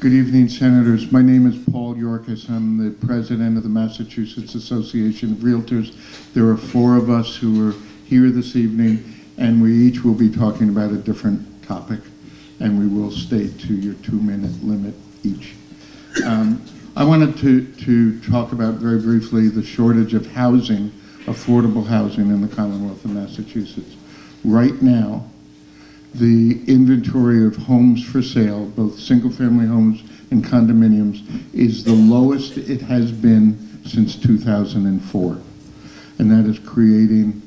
Good evening, Senators. My name is Paul Yorkis. I'm the president of the Massachusetts Association of Realtors. There are 4 of us who are here this evening, and we each will be talking about a different topic, and we will stay to your 2-minute limit each. I wanted to talk about very briefly the shortage of housing, affordable housing in the Commonwealth of Massachusetts. Right now, the inventory of homes for sale, both single-family homes and condominiums, is the lowest it has been since 2004. And that is creating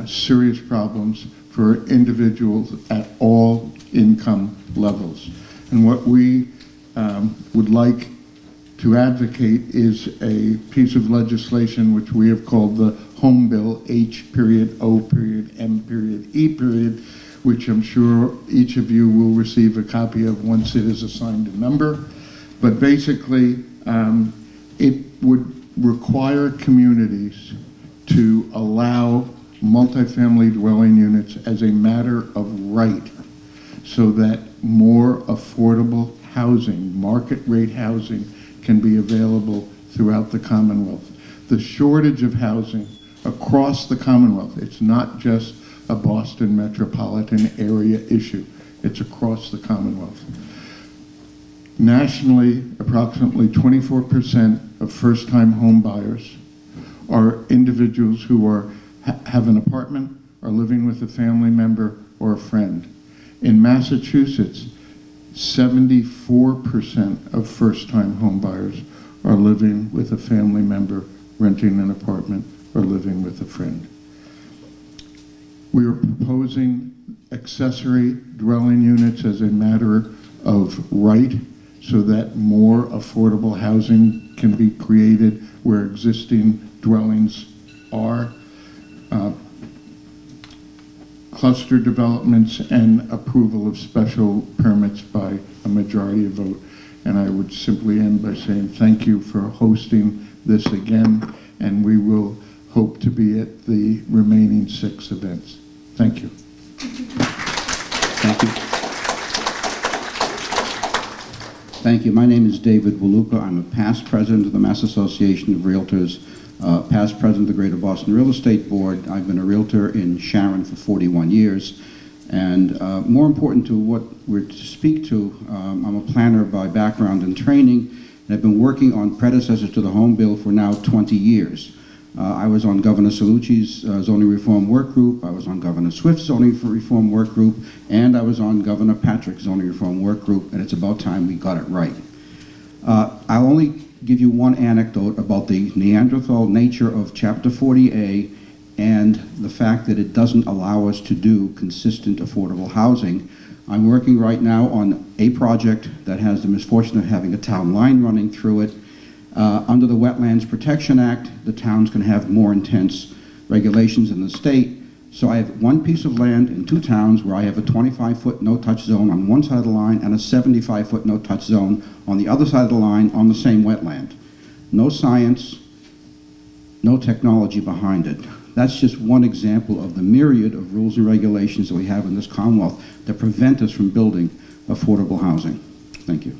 serious problems for individuals at all income levels. And what we would like to advocate is a piece of legislation which we have called the Home Bill, H.O.M.E, which I'm sure each of you will receive a copy of once it is assigned a number. But basically, it would require communities to allow multifamily dwelling units as a matter of right so that more affordable housing, market rate housing, can be available throughout the Commonwealth. The shortage of housing across the Commonwealth, it's not just a Boston metropolitan area issue. It's across the Commonwealth. Nationally, approximately 24% of first-time home buyers are individuals who have an apartment, are living with a family member or a friend. In Massachusetts, 74% of first-time home buyers are living with a family member, renting an apartment, or living with a friend. We are proposing accessory dwelling units as a matter of right so that more affordable housing can be created where existing dwellings are. Cluster developments and approval of special permits by a majority vote. And I would simply end by saying thank you for hosting this again, and we will hope to be at the remaining 6 events. Thank you. Thank you. Thank you. My name is David Wluka. I'm a past president of the Mass Association of Realtors, past president of the Greater Boston Real Estate Board. I've been a realtor in Sharon for 41 years. And more important to what we're to speak to, I'm a planner by background and training, and I've been working on predecessors to the Home Bill for now 20 years. I was on Governor Cellucci's zoning reform work group, I was on Governor Swift's zoning reform work group, and I was on Governor Patrick's zoning reform work group, and it's about time we got it right. I'll only give you one anecdote about the Neanderthal nature of Chapter 40A and the fact that it doesn't allow us to do consistent affordable housing. I'm working right now on a project that has the misfortune of having a town line running through it. Under the Wetlands Protection Act, the towns can have more intense regulations in the state. So I have one piece of land in 2 towns where I have a 25-foot no-touch zone on one side of the line and a 75-foot no-touch zone on the other side of the line on the same wetland. No science, no technology behind it. That's just one example of the myriad of rules and regulations that we have in this Commonwealth that prevent us from building affordable housing. Thank you.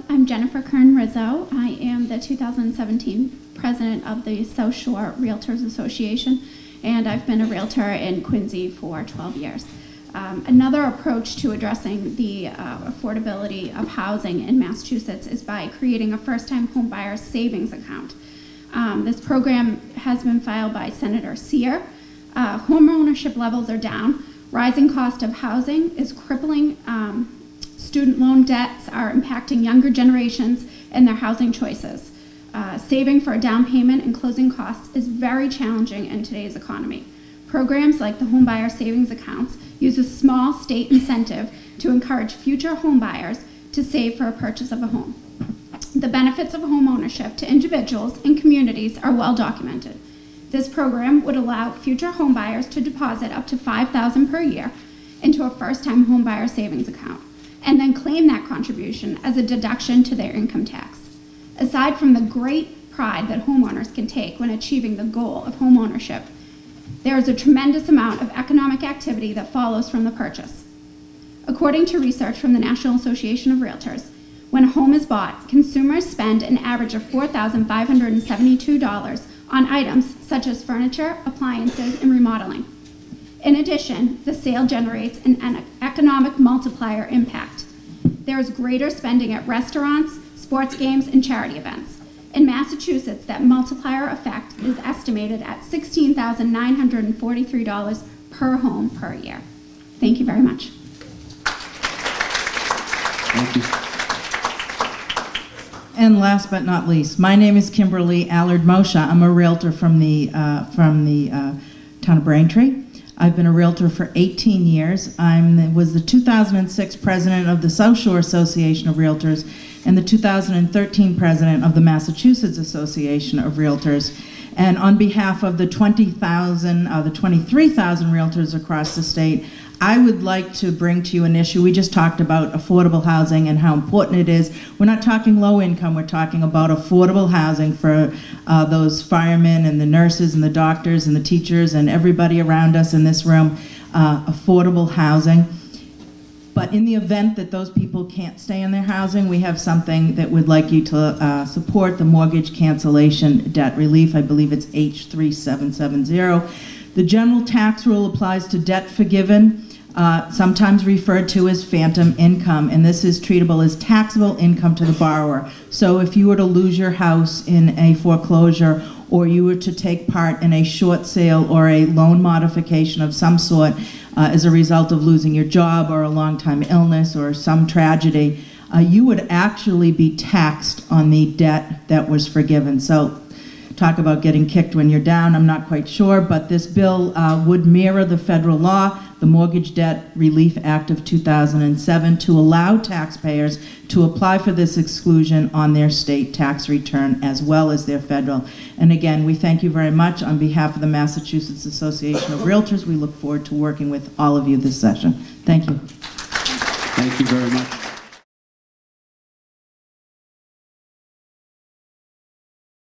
I'm Jennifer Kern Rizzo. I am the 2017 president of the South Shore Realtors Association, and I've been a realtor in Quincy for 12 years. Another approach to addressing the affordability of housing in Massachusetts is by creating a first-time home buyer savings account. This program has been filed by Senator Sear. Home ownership levels are down. Rising cost of housing is crippling. Student loan debts are impacting younger generations and their housing choices. Saving for a down payment and closing costs is very challenging in today's economy. Programs like the Home Buyer Savings Accounts use a small state incentive to encourage future home buyers to save for a purchase of a home. The benefits of home ownership to individuals and communities are well documented. This program would allow future home buyers to deposit up to $5,000 per year into a first-time home buyer savings account, and then claim that contribution as a deduction to their income tax. Aside from the great pride that homeowners can take when achieving the goal of home ownership, There is a tremendous amount of economic activity that follows from the purchase. According to research from the National Association of Realtors, when a home is bought, consumers spend an average of $4,572 on items such as furniture, appliances, and remodeling. In addition, the sale generates an economic multiplier impact. There is greater spending at restaurants, sports games, and charity events. In Massachusetts, that multiplier effect is estimated at $16,943 per home per year. Thank you very much. Thank you. And last but not least, my name is Kimberly Allard-Moccia. I'm a realtor from the town of Braintree. I've been a realtor for 18 years. I was the 2006 president of the South Shore Association of Realtors and the 2013 president of the Massachusetts Association of Realtors. And on behalf of the 23,000 realtors across the state, I would like to bring to you an issue. We just talked about affordable housing and how important it is. We're not talking low income, we're talking about affordable housing for those firemen and the nurses and the doctors and the teachers and everybody around us in this room, affordable housing. But in the event that those people can't stay in their housing, we have something that we'd like you to support, the mortgage cancellation debt relief. I believe it's H3770. The general tax rule applies to debt forgiven, sometimes referred to as phantom income, and this is treatable as taxable income to the borrower. So if you were to lose your house in a foreclosure, or you were to take part in a short sale or a loan modification of some sort as a result of losing your job or a long-time illness or some tragedy, you would actually be taxed on the debt that was forgiven. So talk about getting kicked when you're down, I'm not quite sure, but this bill would mirror the federal law, the Mortgage Debt Relief Act of 2007, to allow taxpayers to apply for this exclusion on their state tax return as well as their federal. And again, we thank you very much. On behalf of the Massachusetts Association of Realtors, we look forward to working with all of you this session. Thank you. Thank you very much.